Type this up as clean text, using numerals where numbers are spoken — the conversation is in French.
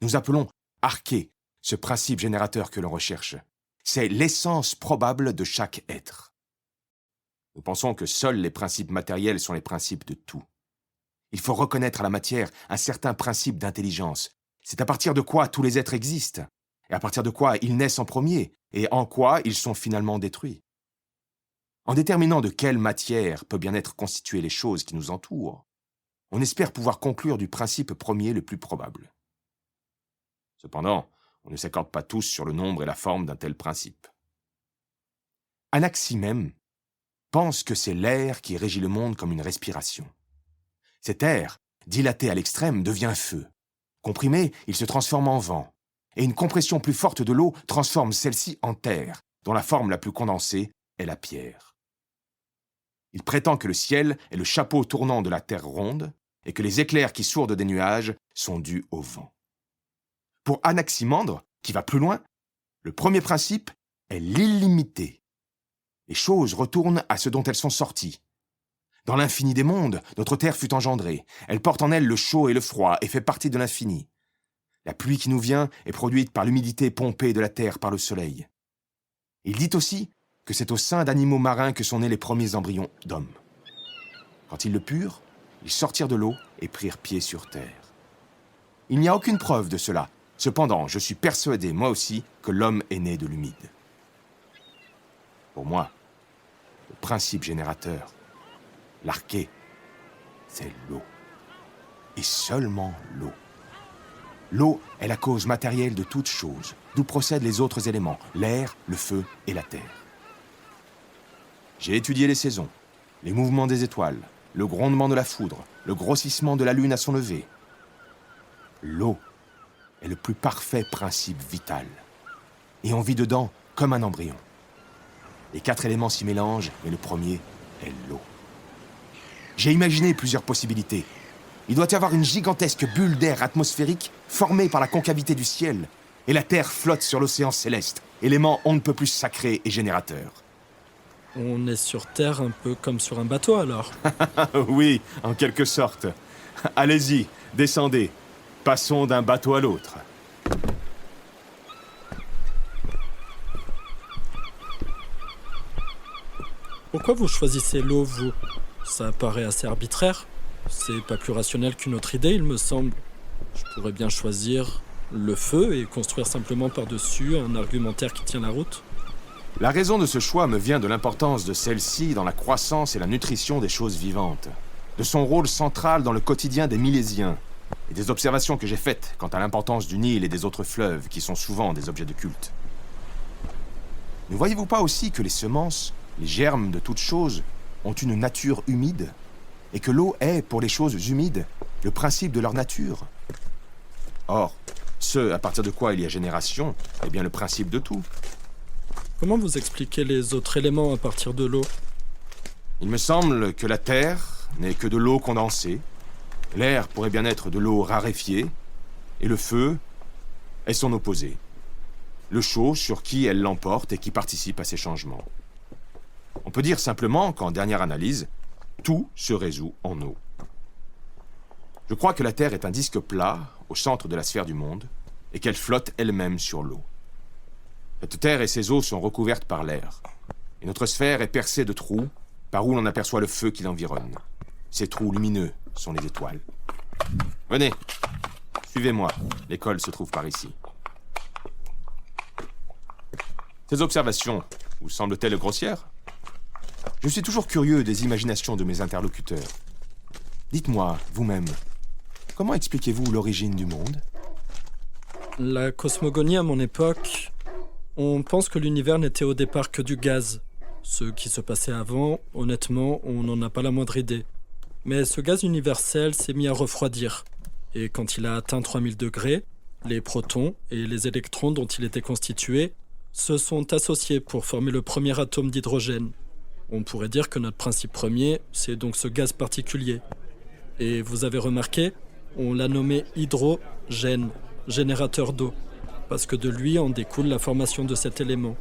Nous appelons arché ce principe générateur que l'on recherche. C'est l'essence probable de chaque être. Nous pensons que seuls les principes matériels sont les principes de tout. Il faut reconnaître à la matière un certain principe d'intelligence. C'est à partir de quoi tous les êtres existent, et à partir de quoi ils naissent en premier, et en quoi ils sont finalement détruits. En déterminant de quelle matière peut bien être constituées les choses qui nous entourent, on espère pouvoir conclure du principe premier le plus probable. Cependant, on ne s'accorde pas tous sur le nombre et la forme d'un tel principe. Anaximène pense que c'est l'air qui régit le monde comme une respiration. Cet air, dilaté à l'extrême, devient feu. Comprimé, il se transforme en vent. Et une compression plus forte de l'eau transforme celle-ci en terre, dont la forme la plus condensée est la pierre. Il prétend que le ciel est le chapeau tournant de la terre ronde et que les éclairs qui sourdent des nuages sont dus au vent. Pour Anaximandre, qui va plus loin, le premier principe est l'illimité. Les choses retournent à ce dont elles sont sorties. Dans l'infini des mondes, notre terre fut engendrée. Elle porte en elle le chaud et le froid et fait partie de l'infini. La pluie qui nous vient est produite par l'humidité pompée de la terre par le soleil. Il dit aussi que c'est au sein d'animaux marins que sont nés les premiers embryons d'hommes. Quand ils le purent, ils sortirent de l'eau et prirent pied sur terre. Il n'y a aucune preuve de cela. Cependant, je suis persuadé, moi aussi, que l'homme est né de l'humide. Pour moi, le principe générateur, l'arché, c'est l'eau. Et seulement l'eau. L'eau est la cause matérielle de toute chose, d'où procèdent les autres éléments, l'air, le feu et la terre. J'ai étudié les saisons, les mouvements des étoiles, le grondement de la foudre, le grossissement de la lune à son lever. L'eau est le plus parfait principe vital. Et on vit dedans comme un embryon. Les 4 éléments s'y mélangent, mais le premier est l'eau. J'ai imaginé plusieurs possibilités. Il doit y avoir une gigantesque bulle d'air atmosphérique formée par la concavité du ciel, et la Terre flotte sur l'océan céleste, élément on ne peut plus sacré et générateur. On est sur Terre un peu comme sur un bateau alors. Oui, en quelque sorte. Allez-y, descendez. Passons d'un bateau à l'autre. Pourquoi vous choisissez l'eau, vous? Ça paraît assez arbitraire. C'est pas plus rationnel qu'une autre idée, il me semble. Je pourrais bien choisir le feu et construire simplement par-dessus un argumentaire qui tient la route. La raison de ce choix me vient de l'importance de celle-ci dans la croissance et la nutrition des choses vivantes, de son rôle central dans le quotidien des Milésiens, et des observations que j'ai faites quant à l'importance du Nil et des autres fleuves, qui sont souvent des objets de culte. Ne voyez-vous pas aussi que les semences, les germes de toutes choses, ont une nature humide, et que l'eau est, pour les choses humides, le principe de leur nature? Or, ce à partir de quoi il y a génération, est bien le principe de tout. Comment vous expliquez les autres éléments à partir de l'eau? Il me semble que la terre n'est que de l'eau condensée, l'air pourrait bien être de l'eau raréfiée, et le feu est son opposé, le chaud sur qui elle l'emporte et qui participe à ces changements. On peut dire simplement qu'en dernière analyse, tout se résout en eau. Je crois que la Terre est un disque plat au centre de la sphère du monde et qu'elle flotte elle-même sur l'eau. Cette Terre et ses eaux sont recouvertes par l'air, et notre sphère est percée de trous par où l'on aperçoit le feu qui l'environne. Ces trous lumineux sont les étoiles. Venez, suivez-moi, l'école se trouve par ici. Ces observations vous semblent-elles grossières? Je suis toujours curieux des imaginations de mes interlocuteurs. Dites-moi, vous-même, comment expliquez-vous l'origine du monde? La cosmogonie à mon époque, on pense que l'univers n'était au départ que du gaz. Ce qui se passait avant, honnêtement, on n'en a pas la moindre idée. Mais ce gaz universel s'est mis à refroidir. Et quand il a atteint 3000 degrés, les protons et les électrons dont il était constitué se sont associés pour former le premier atome d'hydrogène. On pourrait dire que notre principe premier, c'est donc ce gaz particulier. Et vous avez remarqué, on l'a nommé hydrogène, générateur d'eau, parce que de lui en découle la formation de cet élément.